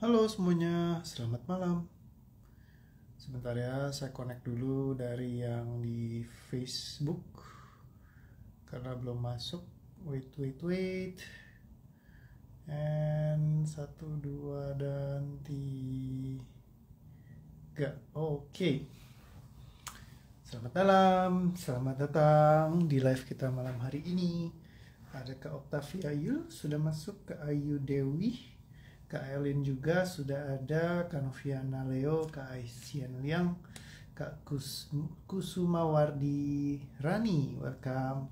Halo semuanya, selamat malam. Sebentar ya, saya connect dulu dari yang di Facebook karena belum masuk. Wait. And 1, 2, dan 3. Oke. Selamat malam, selamat datang di live kita malam hari ini. Ada Kak Octavia Yul, sudah masuk. Kak Ayu Dewi, Kak Elin juga sudah ada, Kak Noviana Leo, Kak Aisyen Liang, Kak Kusumawardi Rani, welcome.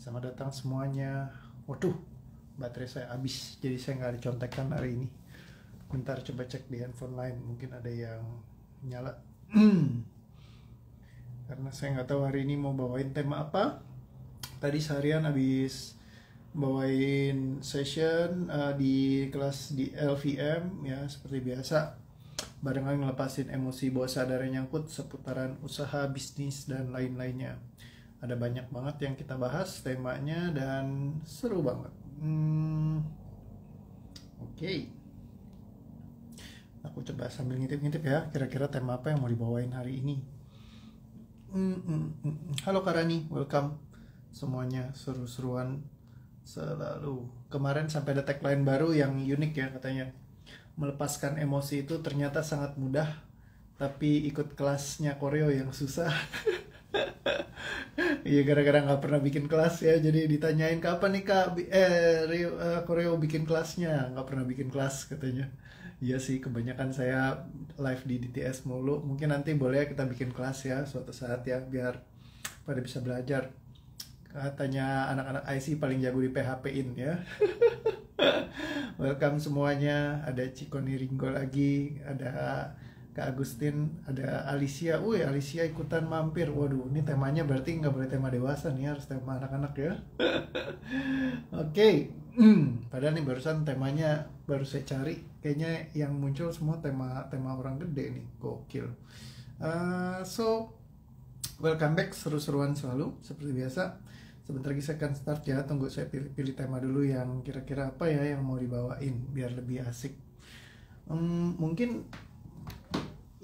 Selamat datang semuanya. Waduh, baterai saya habis, jadi saya nggak dicontekkan hari ini. Bentar coba cek di handphone lain, mungkin ada yang nyala. Karena saya nggak tahu hari ini mau bawain tema apa. Tadi seharian habis bawain session di kelas di LVM ya, seperti biasa barengan ngelepasin emosi bawah sadar yang nyangkut seputaran usaha, bisnis, dan lain-lainnya. Ada banyak banget yang kita bahas temanya dan seru banget. Oke. Aku coba sambil ngintip-ngintip ya, kira-kira tema apa yang mau dibawain hari ini. Halo Karani, welcome semuanya, seru-seruan selalu. Kemarin sampai ada tagline baru yang unik ya, katanya melepaskan emosi itu ternyata sangat mudah, tapi ikut kelasnya koreo yang susah. Iya, gara-gara nggak pernah bikin kelas ya, jadi ditanyain kapan nih kak koreo bikin kelasnya, nggak pernah bikin kelas katanya. Iya sih, kebanyakan saya live di DTS mulu. Mungkin nanti boleh kita bikin kelas ya suatu saat ya, biar pada bisa belajar. Katanya anak-anak IC paling jago di PHP-in ya. Welcome semuanya. Ada Cikoni Ringo lagi, ada Kak Agustin, ada Alicia. Wih, Alicia ikutan mampir. Waduh, ini temanya berarti nggak boleh tema dewasa nih, harus tema anak-anak ya. Oke. Padahal nih barusan temanya baru saya cari. Kayaknya yang muncul semua tema orang gede nih. Gokil. So, welcome back, seru-seruan selalu seperti biasa. Sebentar lagi saya akan start ya, tunggu saya pilih tema dulu yang kira-kira apa ya yang mau dibawain biar lebih asik. Mungkin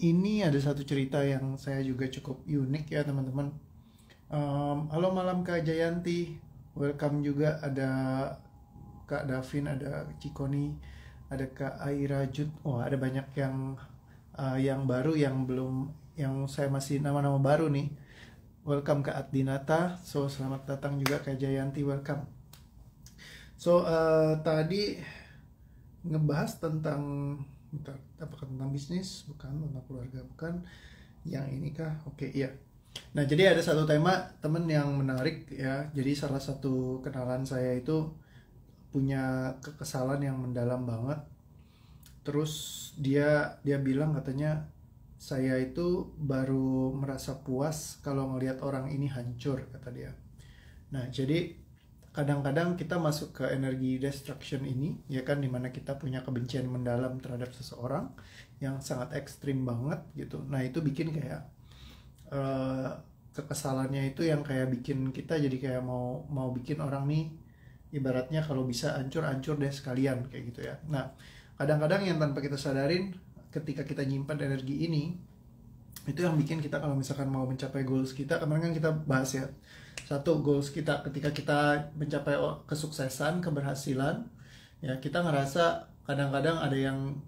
ini ada satu cerita yang saya juga cukup unik ya teman-teman. Halo malam Kak Jayanti, welcome juga. Ada Kak Davin, ada Cikoni, ada Kak Aira Jud. Oh, ada banyak yang baru, yang belum, yang saya masih nama-nama baru nih. Welcome Kak Adinata. So selamat datang juga Kak Jayanti, welcome. So tadi ngebahas tentang apakah tentang bisnis, bukan, tentang keluarga, bukan, yang ini kah? Oke, iya. Nah, jadi ada satu tema temen yang menarik ya. Jadi salah satu kenalan saya itu punya kekesalan yang mendalam banget. Terus dia bilang katanya, saya itu baru merasa puas kalau ngelihat orang ini hancur, kata dia. Nah, jadi kadang-kadang kita masuk ke energi destruction ini, ya kan, dimana kita punya kebencian mendalam terhadap seseorang yang sangat ekstrim banget gitu. Nah, itu bikin kayak kekesalannya itu yang kayak bikin kita jadi kayak mau bikin orang nih, ibaratnya kalau bisa hancur deh sekalian kayak gitu ya. Nah, kadang-kadang yang tanpa kita sadarin, ketika kita nyimpan energi ini, itu yang bikin kita kalau misalkan mau mencapai goals kita. Kemarin kan kita bahas ya, satu goals kita ketika kita mencapai kesuksesan, keberhasilan ya, kita ngerasa kadang-kadang ada yang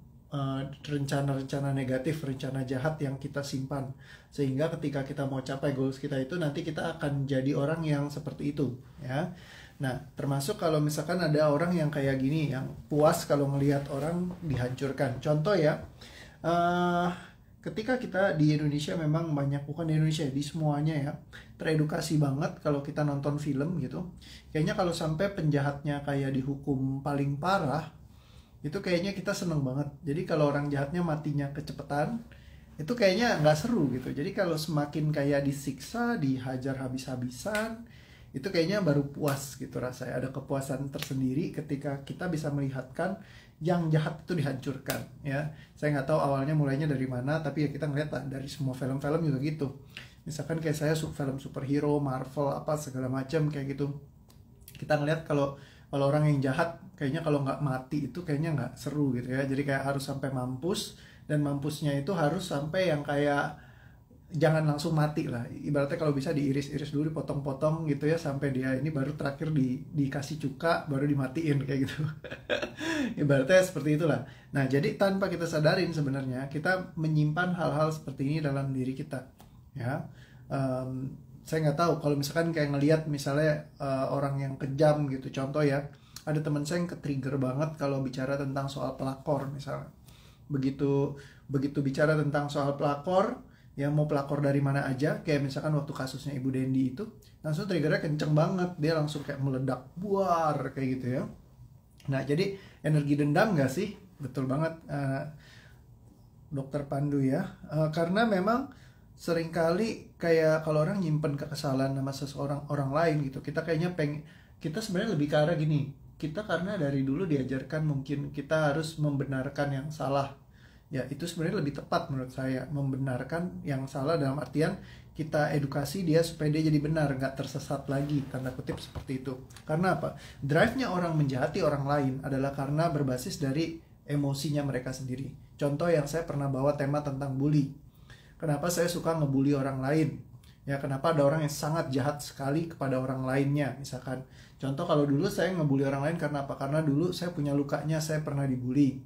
rencana-rencana negatif, rencana jahat yang kita simpan, sehingga ketika kita mau capai goals kita itu, nanti kita akan jadi orang yang seperti itu ya. Nah, termasuk kalau misalkan ada orang yang kayak gini, yang puas kalau ngelihat orang dihancurkan. Contoh ya, ketika kita di Indonesia, memang banyak, bukan di Indonesia, di semuanya ya, teredukasi banget kalau kita nonton film gitu. Kayaknya kalau sampai penjahatnya kayak dihukum paling parah, itu kayaknya kita seneng banget. Jadi kalau orang jahatnya matinya kecepetan, itu kayaknya nggak seru gitu. Jadi kalau semakin kayak disiksa, dihajar habis-habisan, itu kayaknya baru puas gitu rasanya. Ada kepuasan tersendiri ketika kita bisa melihatkan yang jahat itu dihancurkan ya. Saya nggak tahu awalnya mulainya dari mana, tapi ya kita ngeliat lah, dari semua film-film juga gitu. Misalkan kayak saya film superhero, Marvel, apa segala macam kayak gitu. Kita ngeliat kalau Kalau orang yang jahat kayaknya kalau nggak mati itu kayaknya nggak seru gitu ya. Jadi kayak harus sampai mampus, dan mampusnya itu harus sampai yang kayak jangan langsung mati lah. Ibaratnya kalau bisa diiris-iris dulu, dipotong-potong gitu ya, sampai dia ini baru terakhir dikasih cuka, baru dimatiin kayak gitu. Ibaratnya seperti itulah. Nah, jadi tanpa kita sadarin sebenarnya kita menyimpan hal-hal seperti ini dalam diri kita. Ya, saya nggak tahu kalau misalkan kayak ngelihat misalnya orang yang kejam gitu. Contoh ya, ada teman saya yang ke-trigger banget kalau bicara tentang soal pelakor misalnya. Begitu begitu bicara tentang soal pelakor, ya mau pelakor dari mana aja, kayak misalkan waktu kasusnya Ibu Dendi itu, langsung triggernya kenceng banget, dia langsung kayak meledak buar kayak gitu ya. Nah, jadi energi dendam nggak sih? Betul banget, Dokter Pandu ya. Karena memang seringkali kayak kalau orang nyimpen kekesalan sama seseorang orang lain gitu, kita kayaknya kita sebenarnya lebih ke arah gini. Kita karena dari dulu diajarkan mungkin kita harus membenarkan yang salah. Ya, itu sebenarnya lebih tepat menurut saya, membenarkan yang salah dalam artian kita edukasi dia supaya dia jadi benar, nggak tersesat lagi, tanda kutip seperti itu. Karena apa? Drive-nya orang menjahati orang lain adalah karena berbasis dari emosinya mereka sendiri. Contoh yang saya pernah bawa tema tentang bully. Kenapa saya suka ngebully orang lain? Ya, kenapa ada orang yang sangat jahat sekali kepada orang lainnya, misalkan. Contoh kalau dulu saya ngebully orang lain karena apa? Karena dulu saya punya lukanya, saya pernah dibully.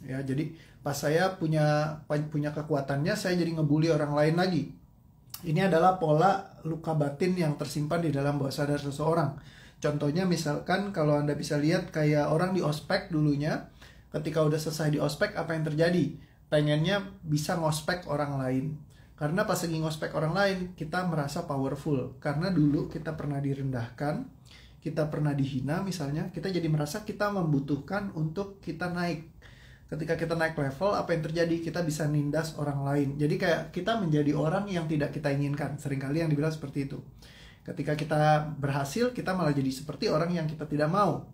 Ya, jadi pas saya punya kekuatannya, saya jadi ngebully orang lain lagi. Ini adalah pola luka batin yang tersimpan di dalam bawah sadar seseorang. Contohnya misalkan kalau Anda bisa lihat kayak orang di ospek dulunya, ketika udah selesai di ospek, apa yang terjadi? Pengennya bisa ngospek orang lain. Karena pas lagi ngospek orang lain, kita merasa powerful. Karena dulu kita pernah direndahkan, kita pernah dihina misalnya, kita jadi merasa kita membutuhkan untuk kita naik. Ketika kita naik level, apa yang terjadi? Kita bisa nindas orang lain. Jadi kayak kita menjadi orang yang tidak kita inginkan. Seringkali yang dibilang seperti itu. Ketika kita berhasil, kita malah jadi seperti orang yang kita tidak mau.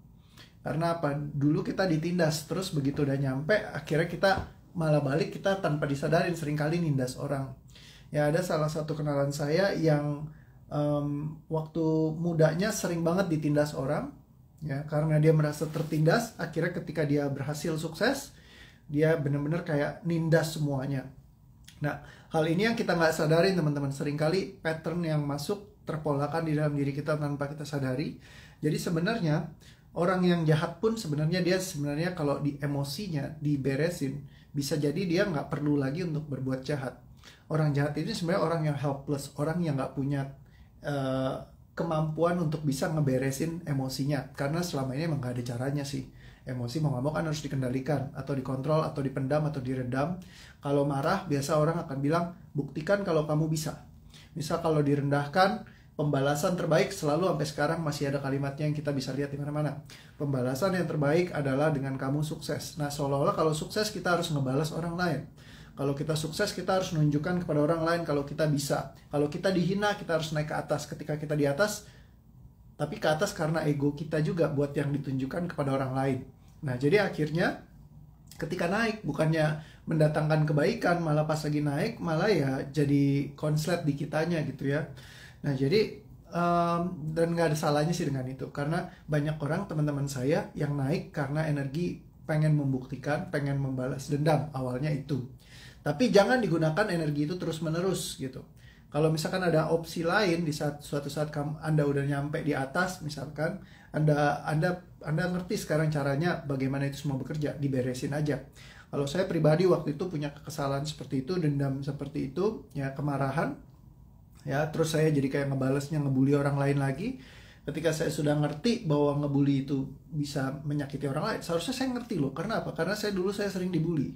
Karena apa? Dulu kita ditindas, terus begitu udah nyampe, akhirnya kita malah balik, kita tanpa disadarin seringkali nindas orang. Ya, ada salah satu kenalan saya yang waktu mudanya sering banget ditindas orang. Ya, karena dia merasa tertindas, akhirnya ketika dia berhasil sukses, dia benar-benar kayak nindas semuanya. Nah, hal ini yang kita nggak sadarin teman-teman. Seringkali pattern yang masuk terpolakan di dalam diri kita tanpa kita sadari. Jadi sebenarnya orang yang jahat pun sebenarnya dia kalau di emosinya diberesin, bisa jadi dia nggak perlu lagi untuk berbuat jahat. Orang jahat ini sebenarnya orang yang helpless, orang yang nggak punya kemampuan untuk bisa ngeberesin emosinya. Karena selama ini emang nggak ada caranya sih. Emosi mau nggak mau kan harus dikendalikan, atau dikontrol, atau dipendam, atau diredam. Kalau marah, biasa orang akan bilang, buktikan kalau kamu bisa. Misal kalau direndahkan, pembalasan terbaik selalu sampai sekarang masih ada kalimatnya yang kita bisa lihat di mana-mana. Pembalasan yang terbaik adalah dengan kamu sukses. Nah, seolah-olah kalau sukses kita harus ngebalas orang lain. Kalau kita sukses, kita harus menunjukkan kepada orang lain kalau kita bisa. Kalau kita dihina, kita harus naik ke atas. Ketika kita di atas, tapi ke atas karena ego kita juga buat yang ditunjukkan kepada orang lain. Nah, jadi akhirnya ketika naik bukannya mendatangkan kebaikan, malah pas lagi naik malah ya jadi konslet di kitanya gitu ya. Nah, jadi dan nggak ada salahnya sih dengan itu, karena banyak orang teman-teman saya yang naik karena energi pengen membuktikan, pengen membalas dendam awalnya itu. Tapi jangan digunakan energi itu terus-menerus gitu. Kalau misalkan ada opsi lain di suatu saat Anda udah nyampe di atas, misalkan Anda ngerti sekarang caranya bagaimana itu semua bekerja, diberesin aja. Kalau saya pribadi waktu itu punya kekesalan seperti itu, dendam seperti itu, ya kemarahan, ya terus saya jadi kayak ngebalesnya, ngebully orang lain lagi. Ketika saya sudah ngerti bahwa ngebully itu bisa menyakiti orang lain, seharusnya saya ngerti loh. Karena apa? Karena dulu saya sering dibully.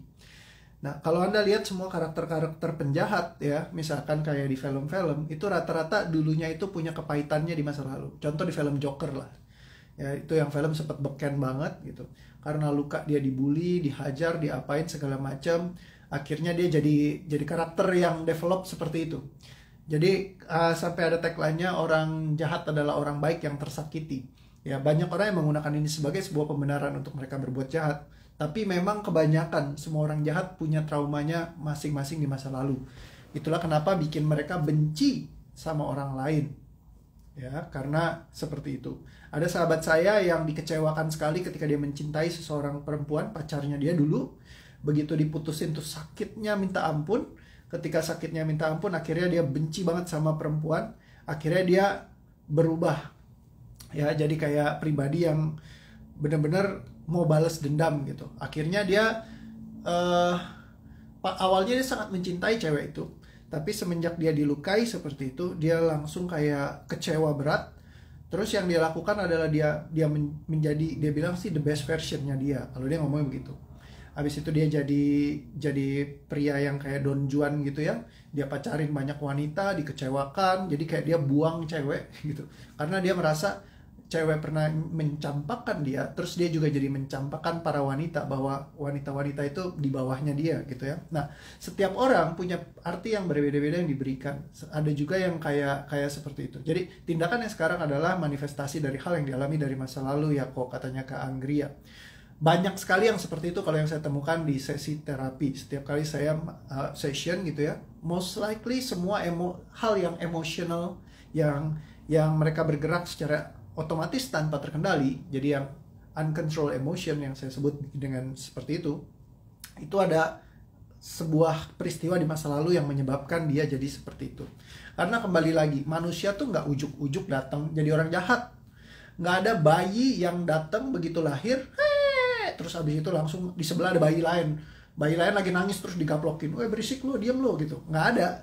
Nah, kalau Anda lihat semua karakter-karakter penjahat ya, misalkan kayak di film-film, itu rata-rata dulunya itu punya kepahitannya di masa lalu. Contoh di film Joker lah. Ya, itu yang film sempat beken banget gitu. Karena luka dia dibully, dihajar, diapain segala macam, akhirnya dia jadi karakter yang develop seperti itu. Jadi sampai ada tagline-nya, orang jahat adalah orang baik yang tersakiti. Ya, banyak orang yang menggunakan ini sebagai sebuah pembenaran untuk mereka berbuat jahat. Tapi memang kebanyakan semua orang jahat punya traumanya masing-masing di masa lalu. Itulah kenapa bikin mereka benci sama orang lain. ya, karena seperti itu. Ada sahabat saya yang dikecewakan sekali ketika dia mencintai seseorang perempuan, pacarnya dia dulu. Begitu diputusin tuh sakitnya minta ampun. Ketika sakitnya minta ampun, akhirnya dia benci banget sama perempuan. Akhirnya dia berubah, ya, jadi kayak pribadi yang benar-benar mau balas dendam gitu. Akhirnya dia awalnya dia sangat mencintai cewek itu, tapi semenjak dia dilukai seperti itu, dia langsung kayak kecewa berat. Terus yang dia lakukan adalah menjadi, dia bilang sih the best versionnya dia, kalau dia ngomongnya begitu. Habis itu dia jadi pria yang kayak Don Juan gitu ya. Dia pacarin banyak wanita, dikecewakan, jadi kayak dia buang cewek gitu. Karena dia merasa cewek pernah mencampakkan dia, terus dia juga jadi mencampakkan para wanita, bahwa wanita-wanita itu di bawahnya dia gitu ya. Nah, setiap orang punya arti yang berbeda-beda yang diberikan. Ada juga yang kayak seperti itu. Jadi tindakan yang sekarang adalah manifestasi dari hal yang dialami dari masa lalu ya, kok katanya Kak Anggria. Banyak sekali yang seperti itu kalau yang saya temukan di sesi terapi. Setiap kali saya session gitu ya, most likely semua hal yang emosional, yang mereka bergerak secara otomatis tanpa terkendali, jadi yang uncontrolled emotion yang saya sebut dengan seperti itu ada sebuah peristiwa di masa lalu yang menyebabkan dia jadi seperti itu. Karena kembali lagi, manusia tuh nggak ujuk-ujuk datang jadi orang jahat. Nggak ada bayi yang datang begitu lahir, terus abis itu langsung di sebelah ada bayi lain lagi nangis terus digaplokin, berisik lu, diam lu gitu. Nggak ada.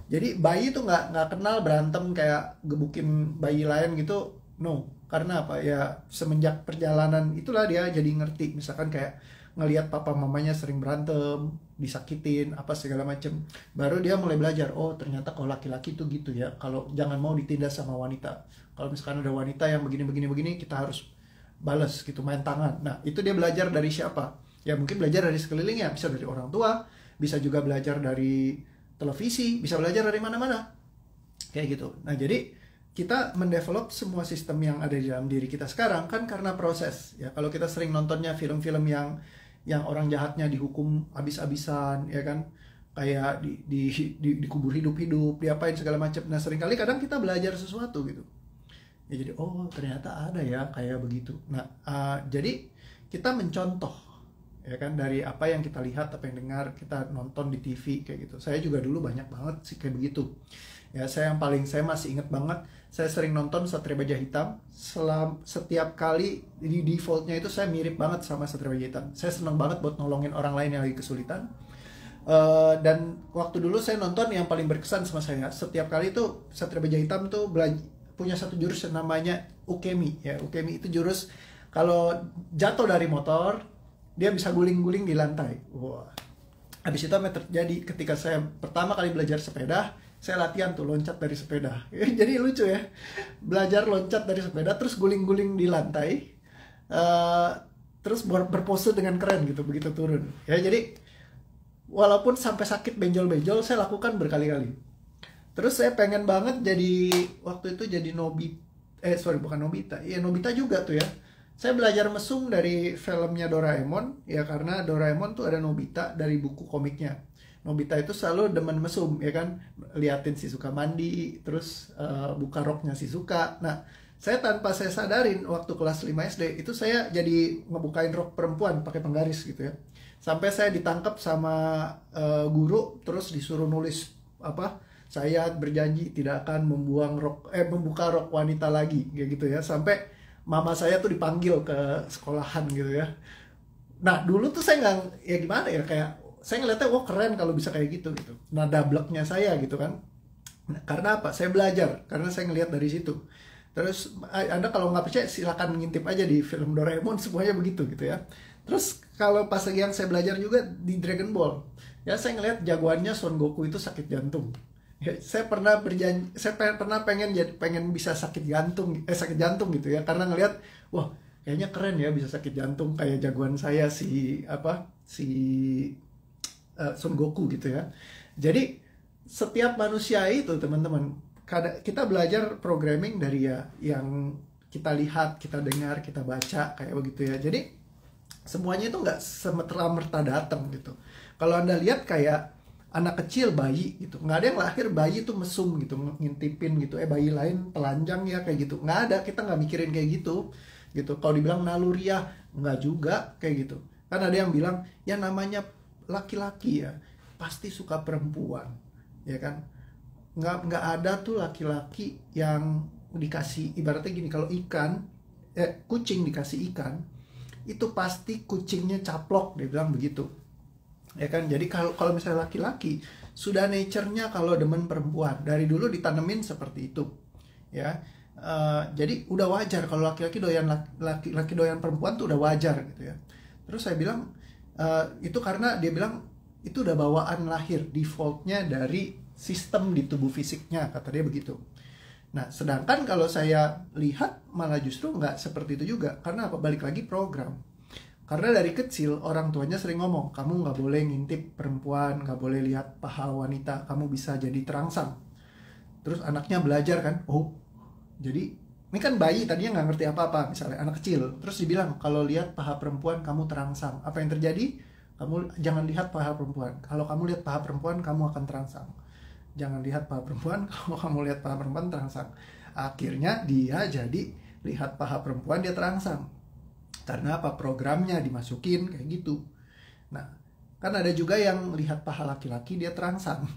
Jadi bayi tuh nggak kenal berantem kayak gebukin bayi lain gitu. No, karena apa ya, semenjak perjalanan itulah dia jadi ngerti. Misalkan kayak ngelihat papa mamanya sering berantem, disakitin, apa segala macem, baru dia mulai belajar, oh ternyata kalau laki-laki tuh gitu ya, kalau jangan mau ditindas sama wanita. Kalau misalkan ada wanita yang begini, kita harus balas gitu, main tangan. Nah, itu dia belajar dari siapa? Ya mungkin belajar dari sekelilingnya, bisa dari orang tua, bisa juga belajar dari televisi, bisa belajar dari mana-mana. Kayak gitu. Nah, jadi kita mendevelop semua sistem yang ada di dalam diri kita sekarang kan karena proses ya. Kalau kita sering nontonnya film-film yang orang jahatnya dihukum habis-habisan ya kan, kayak dikubur hidup-hidup, diapain segala macam. Nah, seringkali kadang kita belajar sesuatu gitu ya, jadi oh ternyata ada ya kayak begitu. Nah, jadi kita mencontoh ya kan dari apa yang kita lihat, apa yang dengar, kita nonton di TV kayak gitu. Saya juga dulu banyak banget sih kayak begitu. Ya, saya masih ingat banget, saya sering nonton Satria Baja Hitam. Setiap kali di defaultnya itu saya mirip banget sama Satria Baja Hitam. Saya senang banget buat nolongin orang lain yang lagi kesulitan. Dan waktu dulu saya nonton, yang paling berkesan sama saya, setiap kali itu Satria Baja Hitam tuh punya satu jurus yang namanya ukemi ya. Ukemi itu jurus kalau jatuh dari motor dia bisa guling-guling di lantai. Wah. Habis itu apa terjadi ketika saya pertama kali belajar sepeda, saya latihan tuh loncat dari sepeda. Jadi lucu ya, belajar loncat dari sepeda terus guling-guling di lantai, terus berpose dengan keren gitu begitu turun. Ya, jadi walaupun sampai sakit benjol-benjol saya lakukan berkali-kali. Terus saya pengen banget jadi, waktu itu jadi bukan Nobita, ya Nobita juga tuh ya. Saya belajar mesum dari filmnya Doraemon ya, karena Doraemon tuh ada Nobita dari buku komiknya. Nobita itu selalu demen mesum ya kan, liatin Shizuka mandi, terus buka roknya Shizuka. Nah, saya tanpa saya sadarin waktu kelas 5 SD itu saya jadi ngebukain rok perempuan pakai penggaris gitu ya. Sampai saya ditangkap sama guru, terus disuruh nulis apa, saya berjanji tidak akan membuka rok wanita lagi kayak gitu ya. Sampai mama saya tuh dipanggil ke sekolahan gitu ya. Nah, dulu tuh saya nggak, ya gimana ya, kayak saya ngeliatnya, wah keren kalau bisa kayak gitu. Nah, dableknya saya gitu kan. Nah, karena apa? Saya belajar, karena saya ngeliat dari situ. Terus, Anda kalau nggak percaya, silakan ngintip aja di film Doraemon, semuanya begitu gitu ya. Terus, kalau pas lagi yang saya belajar juga di Dragon Ball, ya saya ngeliat jagoannya Son Goku itu sakit jantung. Ya, saya pernah pengen bisa sakit jantung gitu ya, karena ngeliat, wah kayaknya keren ya bisa sakit jantung kayak jagoan saya si Son Goku gitu ya. Jadi setiap manusia itu teman-teman, kita belajar programming dari ya yang kita lihat, kita dengar, kita baca kayak begitu ya. Jadi semuanya itu nggak semerta-merta datang gitu. Kalau Anda lihat kayak anak kecil, bayi gitu, nggak ada yang lahir bayi tuh mesum gitu, ngintipin gitu, bayi lain telanjang ya kayak gitu, nggak ada, kita nggak mikirin kayak gitu. Kalau dibilang naluriah, nggak juga kayak gitu. Kan ada yang bilang ya namanya laki-laki ya pasti suka perempuan, ya kan. Nggak ada tuh laki-laki yang dikasih, ibaratnya gini, kalau kucing dikasih ikan itu pasti kucingnya caplok, dia bilang begitu, ya kan. Jadi kalau misalnya laki-laki sudah nature-nya kalau demen perempuan, dari dulu ditanemin seperti itu ya. Jadi udah wajar kalau laki-laki doyan perempuan tuh udah wajar gitu ya. Terus saya bilang itu karena dia bilang itu udah bawaan lahir, defaultnya dari sistem di tubuh fisiknya, kata dia begitu. Nah, sedangkan kalau saya lihat malah justru nggak seperti itu juga. Karena apa? Balik lagi program. Karena dari kecil orang tuanya sering ngomong, kamu nggak boleh ngintip perempuan, nggak boleh lihat paha wanita, kamu bisa jadi terangsang. Terus anaknya belajar kan, oh jadi ini kan bayi tadinya nggak ngerti apa-apa, misalnya anak kecil, terus dibilang kalau lihat paha perempuan kamu terangsang. Apa yang terjadi? Kamu jangan lihat paha perempuan. Kalau kamu lihat paha perempuan kamu akan terangsang. Jangan lihat paha perempuan, kalau kamu lihat paha perempuan terangsang. Akhirnya dia jadi lihat paha perempuan, dia terangsang. Karena apa? Programnya dimasukin kayak gitu. Nah, kan ada juga yang lihat paha laki-laki dia terangsang.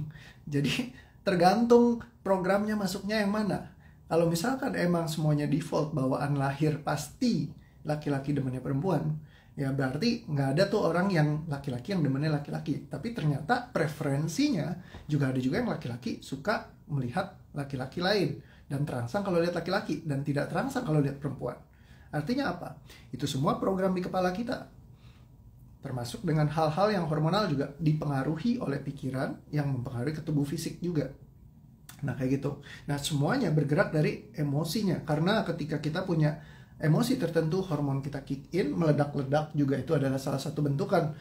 Jadi tergantung programnya masuknya yang mana. Kalau misalkan emang semuanya default bawaan lahir pasti laki-laki demennya perempuan, ya berarti nggak ada tuh orang yang laki-laki yang demennya laki-laki. Tapi ternyata preferensinya juga ada juga yang laki-laki suka melihat laki-laki lain dan terangsang kalau lihat laki-laki dan tidak terangsang kalau lihat perempuan. Artinya apa? Itu semua program di kepala kita. Termasuk dengan hal-hal yang hormonal juga dipengaruhi oleh pikiran yang mempengaruhi ke tubuh fisik juga. Nah kayak gitu. Nah semuanya bergerak dari emosinya. Karena ketika kita punya emosi tertentu, hormon kita kick in, meledak-ledak juga, itu adalah salah satu bentukan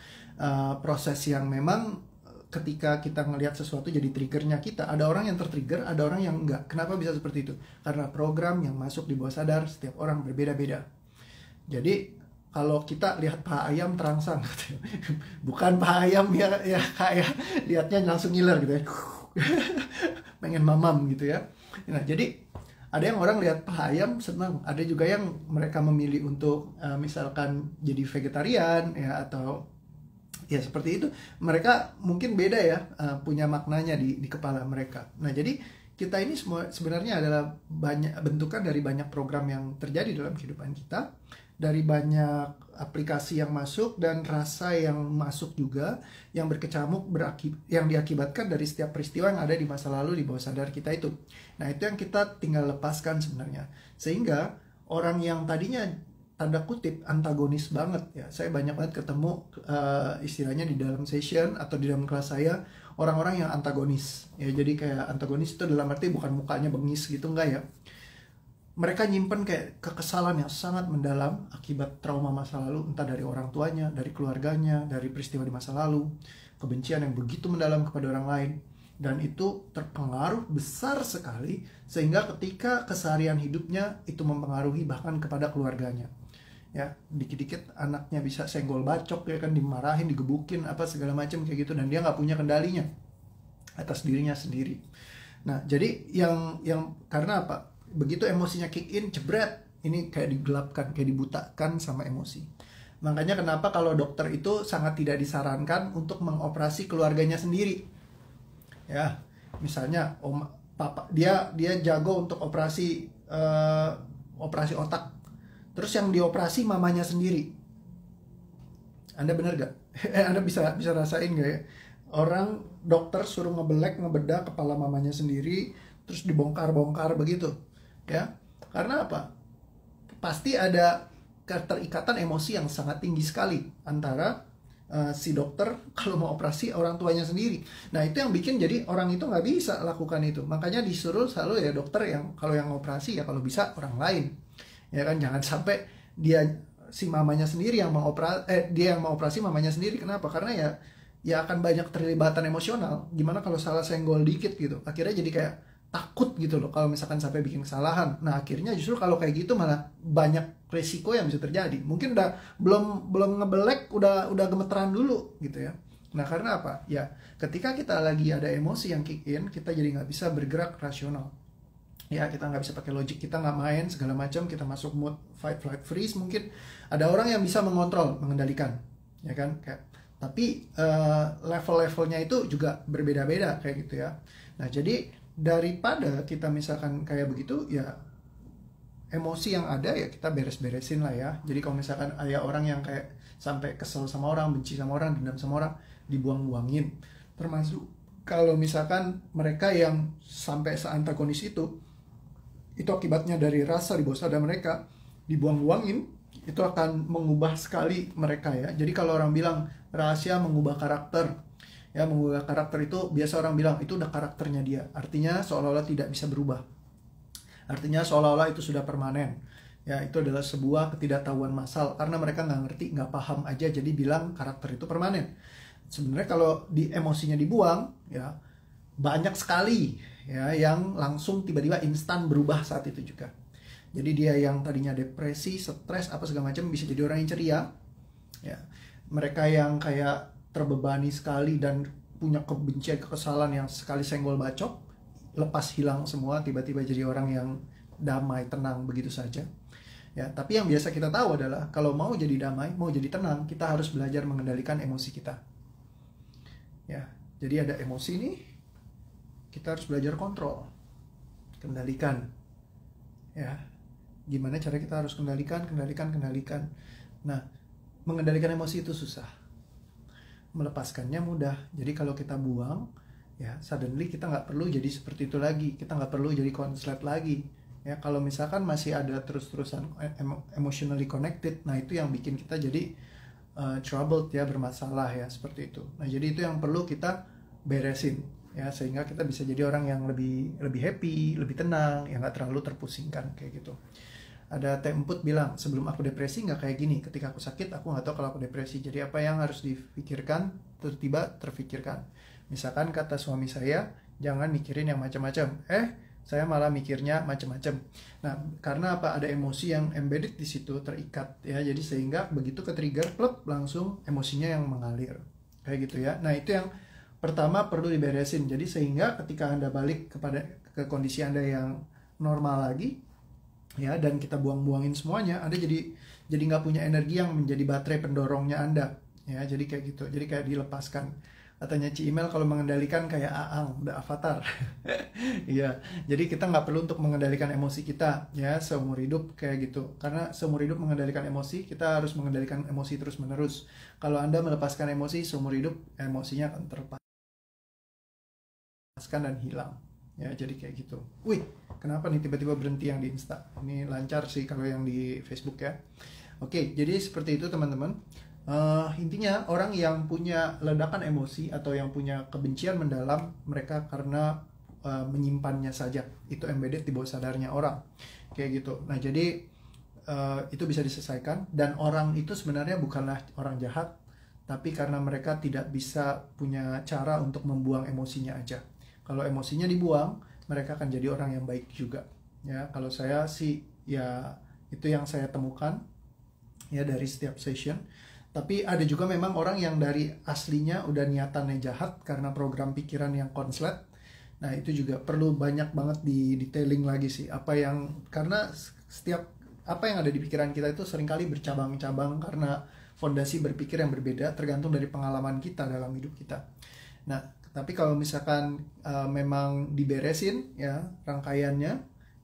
proses yang memang ketika kita ngelihat sesuatu jadi triggernya kita. Ada orang yang tertrigger, ada orang yang enggak. Kenapa bisa seperti itu? Karena program yang masuk di bawah sadar setiap orang berbeda-beda. Jadi kalau kita lihat paha ayam terangsang, bukan paha ayam ya kayak lihatnya langsung ngiler gitu ya, pengen mamam gitu ya. Nah jadi ada yang orang lihat paha ayam senang, ada juga yang mereka memilih untuk misalkan jadi vegetarian ya, atau ya seperti itu. Mereka mungkin beda ya, punya maknanya di kepala mereka. Nah jadi kita ini semua sebenarnya adalah banyak bentukan dari banyak program yang terjadi dalam kehidupan kita, dari banyak aplikasi yang masuk dan rasa yang masuk juga, yang berkecamuk yang diakibatkan dari setiap peristiwa yang ada di masa lalu di bawah sadar kita itu. Nah itu yang kita tinggal lepaskan sebenarnya, sehingga orang yang tadinya tanda kutip antagonis banget ya, saya banyak banget ketemu istilahnya di dalam session atau di dalam kelas saya, orang-orang yang antagonis ya. Jadi kayak antagonis itu dalam arti bukan mukanya bengis gitu, enggak ya. Mereka nyimpen kayak kekesalan yang sangat mendalam akibat trauma masa lalu, entah dari orang tuanya, dari keluarganya, dari peristiwa di masa lalu, kebencian yang begitu mendalam kepada orang lain, dan itu terpengaruh besar sekali sehingga ketika keseharian hidupnya itu mempengaruhi bahkan kepada keluarganya. Ya, dikit-dikit anaknya bisa senggol bacok ya kan, dimarahin, digebukin apa segala macam kayak gitu, dan dia nggak punya kendalinya atas dirinya sendiri. Nah, jadi yang karena apa? Begitu emosinya kick in, jebret, ini kayak digelapkan, kayak dibutakan sama emosi. Makanya kenapa kalau dokter itu sangat tidak disarankan untuk mengoperasi keluarganya sendiri. Ya, misalnya papa dia jago untuk operasi otak. Terus yang dioperasi mamanya sendiri. Anda bener gak? Anda bisa rasain gak ya? Orang dokter suruh ngebedah kepala mamanya sendiri, terus dibongkar-bongkar begitu. Ya, karena apa? Pasti ada keterikatan emosi yang sangat tinggi sekali antara si dokter kalau mau operasi orang tuanya sendiri. Nah itu yang bikin jadi orang itu nggak bisa lakukan itu. Makanya disuruh selalu ya dokter yang kalau yang operasi ya kalau bisa orang lain. Ya kan, jangan sampai si mamanya sendiri yang mau dia yang mau operasi mamanya sendiri. Kenapa? Karena ya akan banyak terlibatan emosional. Gimana kalau salah senggol dikit gitu, akhirnya jadi kayak takut gitu loh kalau misalkan sampai bikin kesalahan. Nah akhirnya justru kalau kayak gitu malah banyak resiko yang bisa terjadi. Mungkin belum ngebelek udah gemeteran dulu gitu ya. Nah, karena apa? Ya, ketika kita lagi ada emosi yang kick in, kita jadi nggak bisa bergerak rasional. Ya, kita nggak bisa pakai logik, kita nggak main segala macam, kita masuk mood fight, flight, freeze. Mungkin ada orang yang bisa mengontrol, mengendalikan, ya kan? Tapi level-levelnya itu juga berbeda-beda kayak gitu ya. Nah, jadi daripada kita misalkan kayak begitu, ya emosi yang ada ya kita beres-beresin lah ya. Jadi kalau misalkan ada orang yang kayak sampai kesel sama orang, benci sama orang, dendam sama orang, dibuang-buangin. Termasuk kalau misalkan mereka yang sampai seantagonis itu akibatnya dari rasa di bawah sadar mereka, dibuang-buangin, itu akan mengubah sekali mereka ya. Jadi kalau orang bilang rahasia mengubah karakter, ya mengubah karakter itu biasa orang bilang itu udah karakternya dia. Artinya seolah-olah tidak bisa berubah. Artinya seolah-olah itu sudah permanen. Ya, itu adalah sebuah ketidaktahuan massal karena mereka nggak ngerti, nggak paham aja jadi bilang karakter itu permanen. Sebenarnya kalau di emosinya dibuang, ya banyak sekali ya yang langsung tiba-tiba instan berubah saat itu juga. Jadi dia yang tadinya depresi, stres apa segala macam bisa jadi orang yang ceria. Ya. Mereka yang kayak terbebani sekali dan punya kebencian, kekesalan yang sekali senggol bacok, lepas hilang semua, tiba-tiba jadi orang yang damai, tenang begitu saja. Ya, tapi yang biasa kita tahu adalah kalau mau jadi damai, mau jadi tenang, kita harus belajar mengendalikan emosi kita. Ya, jadi ada emosi nih, kita harus belajar kontrol, kendalikan. Ya, gimana cara kita harus kendalikan. Nah, mengendalikan emosi itu susah, melepaskannya mudah. Jadi kalau kita buang, ya suddenly kita nggak perlu jadi seperti itu lagi, kita nggak perlu jadi konslet lagi. Ya, kalau misalkan masih ada terus-terusan emotionally connected, nah itu yang bikin kita jadi troubled ya, bermasalah ya, seperti itu. Nah, jadi itu yang perlu kita beresin ya, sehingga kita bisa jadi orang yang lebih happy, lebih tenang, yang nggak terlalu terpusingkan kayak gitu. Ada Teh Emput bilang, sebelum aku depresi nggak kayak gini, ketika aku sakit aku nggak tahu kalau aku depresi. Jadi apa yang harus dipikirkan tiba-tiba terfikirkan. Misalkan kata suami saya, jangan mikirin yang macam-macam. Saya malah mikirnya macam-macam. Nah, karena apa? Ada emosi yang embedded di situ, terikat ya. Jadi sehingga begitu ke trigger, plep, langsung emosinya yang mengalir. Kayak gitu ya. Nah, itu yang pertama perlu diberesin. Jadi sehingga ketika Anda balik ke kondisi Anda yang normal lagi, ya, dan kita buang-buangin semuanya, Anda jadi nggak punya energi yang menjadi baterai pendorongnya Anda. Ya, jadi kayak gitu. Jadi kayak dilepaskan. Katanya Ci Imel kalau mengendalikan kayak Aang, udah avatar. Iya, jadi kita nggak perlu untuk mengendalikan emosi kita ya seumur hidup kayak gitu. Karena seumur hidup mengendalikan emosi, kita harus mengendalikan emosi terus-menerus. Kalau Anda melepaskan emosi seumur hidup, emosinya akan terlepaskan dan hilang. Ya, jadi kayak gitu. Wih, kenapa nih tiba-tiba berhenti yang di Insta? Ini lancar sih kalau yang di Facebook ya. Oke, jadi seperti itu teman-teman. Intinya orang yang punya ledakan emosi atau yang punya kebencian mendalam, mereka karena menyimpannya saja, itu embedded di bawah sadarnya orang kayak gitu. Nah, jadi itu bisa diselesaikan, dan orang itu sebenarnya bukanlah orang jahat, tapi karena mereka tidak bisa punya cara untuk membuang emosinya aja. Kalau emosinya dibuang, mereka akan jadi orang yang baik juga ya. Kalau saya sih ya itu yang saya temukan ya dari setiap session. Tapi ada juga memang orang yang dari aslinya udah niatannya jahat karena program pikiran yang konslet. Nah, itu juga perlu banyak banget di detailing lagi sih. Karena setiap apa yang ada di pikiran kita itu seringkali bercabang-cabang karena fondasi berpikir yang berbeda tergantung dari pengalaman kita dalam hidup kita. Nah, tapi kalau misalkan memang diberesin ya rangkaiannya,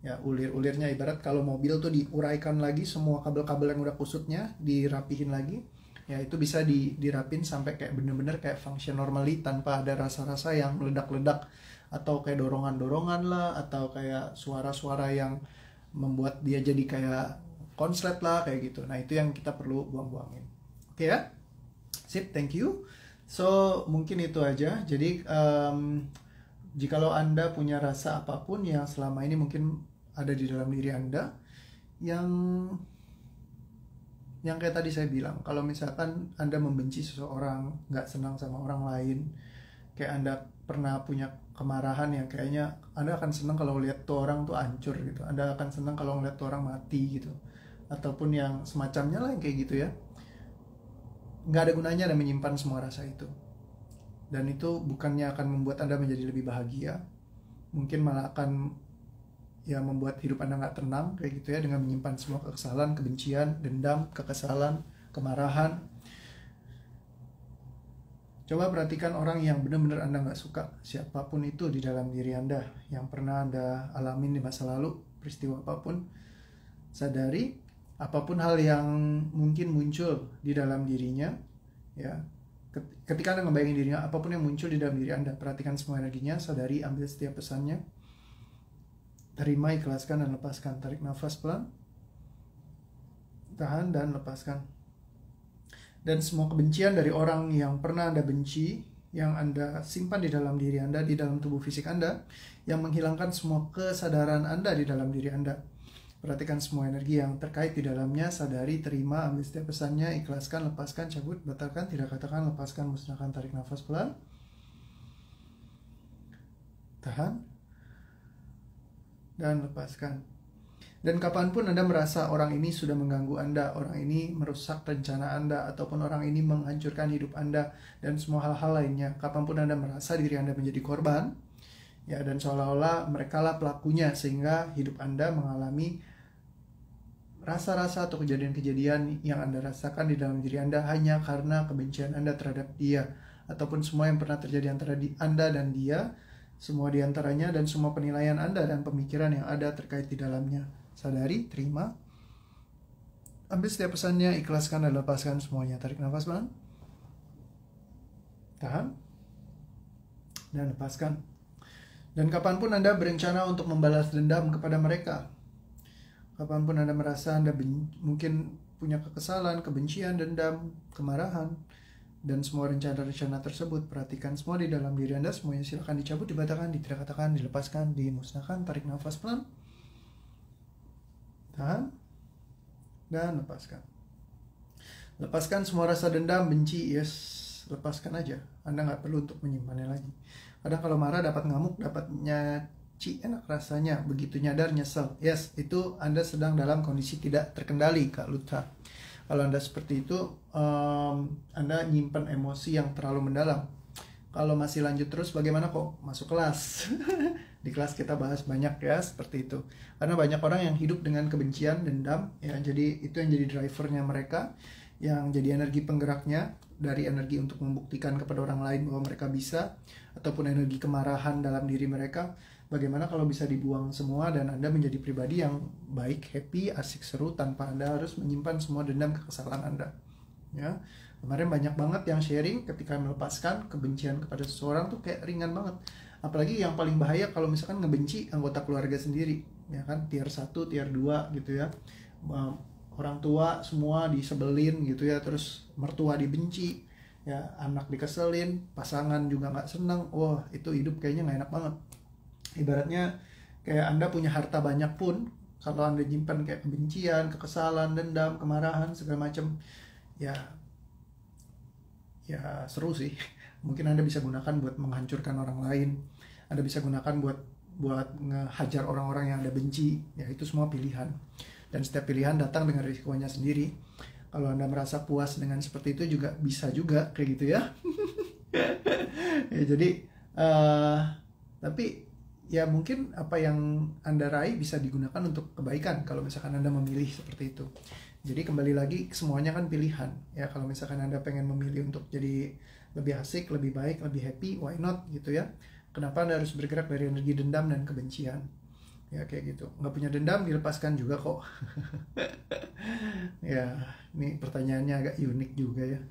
ya ulir-ulirnya, ibarat kalau mobil tuh diuraikan lagi semua kabel-kabel yang udah kusutnya, dirapihin lagi. Ya, itu bisa dirapin sampai kayak bener-bener kayak function normally tanpa ada rasa-rasa yang meledak-ledak atau kayak dorongan-dorongan lah, atau kayak suara-suara yang membuat dia jadi kayak konslet lah kayak gitu. Nah, itu yang kita perlu buang-buangin. Oke ya? Sip, thank you. So, mungkin itu aja. Jadi, jikalau Anda punya rasa apapun yang selama ini mungkin ada di dalam diri Anda, yang kayak tadi saya bilang, kalau misalkan Anda membenci seseorang, nggak senang sama orang lain, kayak Anda pernah punya kemarahan yang kayaknya Anda akan senang kalau lihat tuh orang tuh hancur gitu, Anda akan senang kalau ngeliat tuh orang mati gitu, ataupun yang semacamnya lah yang kayak gitu ya, nggak ada gunanya Anda menyimpan semua rasa itu Dan itu bukannya akan membuat Anda menjadi lebih bahagia, mungkin malah akan ya membuat hidup Anda nggak tenang kayak gitu ya, dengan menyimpan semua kekesalan, kebencian, dendam, kekesalan, kemarahan. Coba perhatikan orang yang benar-benar Anda nggak suka, siapapun itu di dalam diri Anda, yang pernah Anda alamin di masa lalu, peristiwa apapun. Sadari apapun hal yang mungkin muncul di dalam dirinya, ya. Ketika Anda ngebayangin dirinya, apapun yang muncul di dalam diri Anda, perhatikan semua energinya, sadari, ambil setiap pesannya, terima, ikhlaskan, dan lepaskan. Tarik nafas pelan, tahan, dan lepaskan. Dan semua kebencian dari orang yang pernah Anda benci, yang Anda simpan di dalam diri Anda, di dalam tubuh fisik Anda, yang menghilangkan semua kesadaran Anda di dalam diri Anda. Perhatikan semua energi yang terkait di dalamnya, sadari, terima, ambil setiap pesannya, ikhlaskan, lepaskan, cabut, batalkan, tidak katakan, lepaskan, musnahkan. Tarik nafas pelan, tahan, dan lepaskan. Dan kapanpun Anda merasa orang ini sudah mengganggu Anda, orang ini merusak rencana Anda, ataupun orang ini menghancurkan hidup Anda, dan semua hal-hal lainnya, kapanpun Anda merasa diri Anda menjadi korban, ya, dan seolah-olah mereka lah pelakunya, sehingga hidup Anda mengalami rasa-rasa atau kejadian-kejadian yang Anda rasakan di dalam diri Anda hanya karena kebencian Anda terhadap dia, ataupun semua yang pernah terjadi antara Anda dan dia, semua diantaranya, dan semua penilaian Anda dan pemikiran yang ada terkait di dalamnya. Sadari, terima, ambil setiap pesannya, ikhlaskan, dan lepaskan semuanya. Tarik nafas pelan, tahan, dan lepaskan. Dan kapanpun Anda berencana untuk membalas dendam kepada mereka, kapanpun Anda merasa Anda mungkin punya kekesalan, kebencian, dendam, kemarahan, dan semua rencana-rencana tersebut, perhatikan semua di dalam diri Anda, semuanya silakan dicabut, dibatalkan, tidak katakan, dilepaskan, dimusnahkan. Tarik nafas pelan, tahan, dan lepaskan. Lepaskan semua rasa dendam, benci, yes, lepaskan aja. Anda nggak perlu untuk menyimpannya lagi. Kadang kalau marah dapat ngamuk, dapat nyaci, enak rasanya. Begitu nyadar, nyesel. Yes, itu Anda sedang dalam kondisi tidak terkendali, Kak Lutha. Kalau Anda seperti itu, Anda nyimpan emosi yang terlalu mendalam. Kalau masih lanjut terus, bagaimana kok masuk kelas? Di kelas kita bahas banyak ya, seperti itu. Karena banyak orang yang hidup dengan kebencian, dendam, ya. Jadi itu yang jadi drivernya mereka, yang jadi energi penggeraknya, dari energi untuk membuktikan kepada orang lain bahwa mereka bisa, ataupun energi kemarahan dalam diri mereka. Bagaimana kalau bisa dibuang semua dan Anda menjadi pribadi yang baik, happy, asik, seru, tanpa Anda harus menyimpan semua dendam, kekesalan Anda. Ya, kemarin banyak banget yang sharing ketika melepaskan kebencian kepada seseorang tuh kayak ringan banget. Apalagi yang paling bahaya kalau misalkan ngebenci anggota keluarga sendiri, ya kan, tier 1, tier 2 gitu ya. Orang tua semua disebelin gitu ya, terus mertua dibenci, ya, anak dikeselin, pasangan juga nggak senang. Wah, itu hidup kayaknya nggak enak banget. Ibaratnya kayak Anda punya harta banyak pun, kalau Anda nyimpan kayak kebencian, kekesalan, dendam, kemarahan, segala macam, ya seru sih. Mungkin Anda bisa gunakan buat menghancurkan orang lain, Anda bisa gunakan buat ngehajar orang-orang yang Anda benci. Ya, itu semua pilihan, dan setiap pilihan datang dengan risikonya sendiri. Kalau Anda merasa puas dengan seperti itu juga bisa juga kayak gitu ya. Ya, jadi tapi ya mungkin apa yang Anda raih bisa digunakan untuk kebaikan kalau misalkan Anda memilih seperti itu. Jadi kembali lagi, semuanya kan pilihan ya. Kalau misalkan Anda pengen memilih untuk jadi lebih asik, lebih baik, lebih happy, why not gitu ya. Kenapa Anda harus bergerak dari energi dendam dan kebencian? Ya kayak gitu. Nggak punya dendam, dilepaskan juga kok. Ya, ini pertanyaannya agak unik juga ya.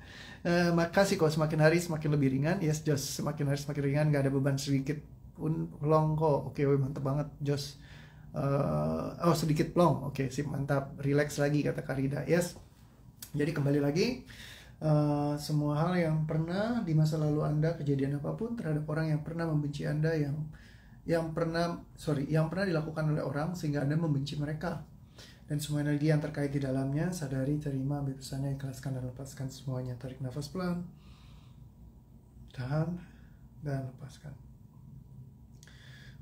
Makasih kok, semakin hari semakin lebih ringan. Yes, Jos, semakin hari semakin ringan, nggak ada beban sedikit pun long kok. Oke, mantap banget, Jos. Sedikit plong. Oke, sip, mantap. Relax lagi, kata Karida. Yes. Jadi kembali lagi, semua hal yang pernah di masa lalu Anda, kejadian apapun terhadap orang yang pernah membenci Anda, yang pernah dilakukan oleh orang sehingga Anda membenci mereka, dan semua energi yang terkait di dalamnya, sadari, terima, ambil pesannya, ikhlaskan, dan lepaskan semuanya. Tarik nafas pelan, tahan, dan lepaskan.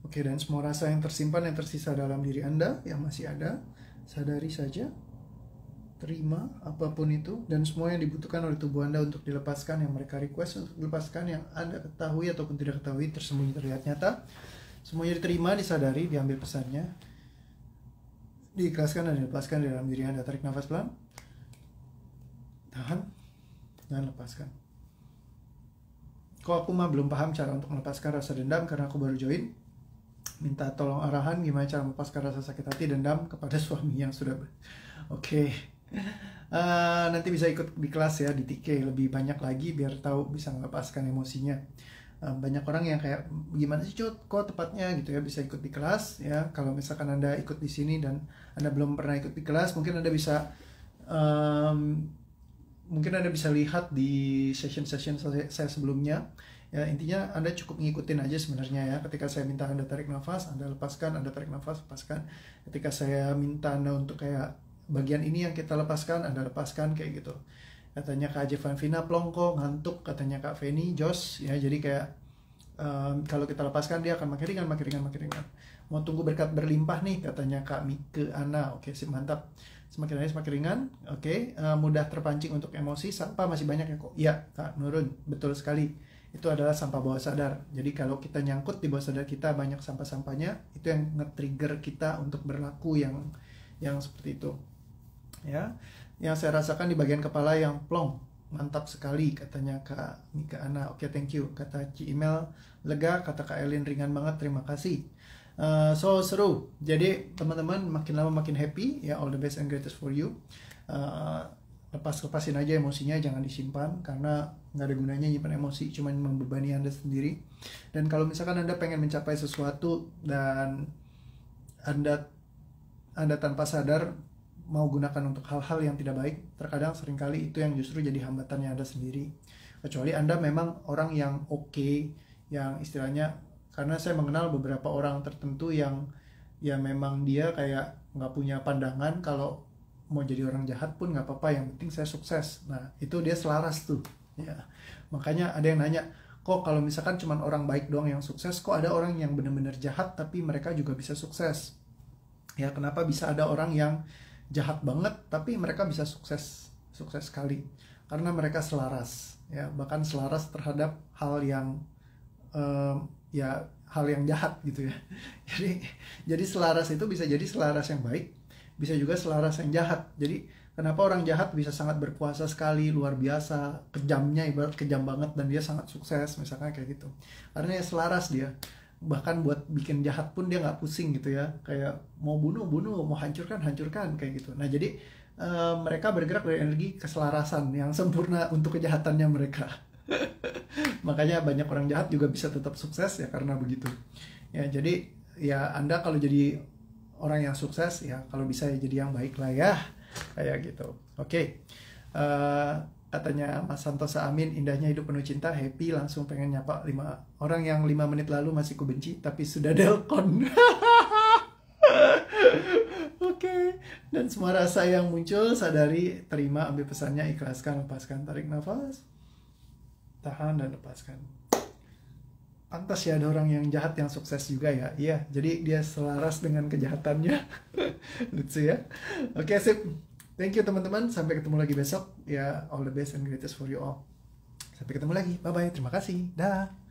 Oke, dan semua rasa yang tersimpan, yang tersisa dalam diri Anda yang masih ada, sadari saja, terima apapun itu, dan semua yang dibutuhkan oleh tubuh Anda untuk dilepaskan, yang mereka request untuk dilepaskan, yang Anda ketahui ataupun tidak ketahui, tersembunyi terlihat nyata, semuanya diterima, disadari, diambil pesannya, diikhlaskan dan dilepaskan di dalam diri Anda. Tarik nafas pelan, tahan, dan lepaskan. Kok aku mah belum paham cara untuk melepaskan rasa dendam karena aku baru join. Minta tolong arahan gimana cara melepaskan rasa sakit hati dendam kepada suami yang sudah Oke. Nanti bisa ikut di kelas ya di TK lebih banyak lagi biar tahu bisa melepaskan emosinya. Banyak orang yang kayak gimana sih Cut, kok tepatnya gitu ya, bisa ikut di kelas ya. Kalau misalkan Anda ikut di sini dan Anda belum pernah ikut di kelas, mungkin Anda bisa lihat di session-session saya sebelumnya. Ya, intinya Anda cukup ngikutin aja sebenarnya ya. Ketika saya minta Anda tarik nafas, Anda lepaskan, Anda tarik nafas, lepaskan. Ketika saya minta Anda untuk kayak bagian ini yang kita lepaskan, Anda lepaskan kayak gitu. Katanya Kak Jevan Vina plongko, ngantuk, katanya Kak Feni, Jos ya. Jadi kayak kalau kita lepaskan dia akan makin ringan, makin ringan, makin ringan. Mau tunggu berkat berlimpah nih, katanya Kak Mike Ana. Oke, sip, mantap. Semakin hari semakin ringan. Oke, mudah terpancing untuk emosi. Sampah masih banyak ya kok. Iya Kak Nurun, betul sekali. Itu adalah sampah bawah sadar. Jadi kalau kita nyangkut di bawah sadar kita banyak sampah-sampahnya, itu yang nge-trigger kita untuk berlaku yang seperti itu. Ya, yang saya rasakan di bagian kepala yang plong, mantap sekali, katanya Kak Mika Ana. Oke, thank you. Kata Ci Email, lega. Kata Kak Elin, ringan banget, terima kasih. So seru. Jadi teman-teman makin lama makin happy ya. All the best and greatest for you. Lepasin aja emosinya, jangan disimpan karena nggak ada gunanya nyimpan emosi, cuma membebani Anda sendiri. Dan kalau misalkan Anda pengen mencapai sesuatu dan Anda tanpa sadar mau gunakan untuk hal-hal yang tidak baik, terkadang seringkali itu yang justru jadi hambatannya Anda sendiri. Kecuali Anda memang orang yang oke, yang istilahnya, karena saya mengenal beberapa orang tertentu yang ya memang dia kayak nggak punya pandangan, kalau mau jadi orang jahat pun nggak apa-apa, yang penting saya sukses. Nah itu dia selaras tuh ya. Makanya ada yang nanya, kok kalau misalkan cuman orang baik doang yang sukses, kok ada orang yang benar-benar jahat tapi mereka juga bisa sukses ya? Kenapa bisa ada orang yang jahat banget tapi mereka bisa sukses sekali? Karena mereka selaras ya, bahkan selaras terhadap hal yang hal yang jahat gitu ya. Jadi selaras itu bisa jadi selaras yang baik, bisa juga selaras yang jahat. Jadi kenapa orang jahat bisa sangat berkuasa sekali, luar biasa, kejamnya, ibarat kejam banget, dan dia sangat sukses misalkan kayak gitu, karena ya selaras dia. Bahkan buat bikin jahat pun dia nggak pusing gitu ya, kayak mau bunuh, mau hancurkan kayak gitu. Nah jadi mereka bergerak dari energi keselarasan yang sempurna untuk kejahatannya mereka. Makanya banyak orang jahat juga bisa tetap sukses ya karena begitu ya. Jadi ya Anda kalau jadi orang yang sukses ya, kalau bisa ya jadi yang baik lah ya, kayak gitu. Oke. Katanya Mas Santosa Amin, indahnya hidup penuh cinta, happy, langsung pengen nyapa 5 orang yang 5 menit lalu masih kubenci tapi sudah delkon. Oke. Dan semua rasa yang muncul sadari, terima, ambil pesannya, ikhlaskan, lepaskan. Tarik nafas, tahan, dan lepaskan. Pantas ya ada orang yang jahat yang sukses juga ya. Iya, jadi dia selaras dengan kejahatannya. Lucu ya. Oke, sip. Thank you teman-teman. Sampai ketemu lagi besok. Ya, all the best and greatest for you all. Sampai ketemu lagi. Bye-bye. Terima kasih. Dah.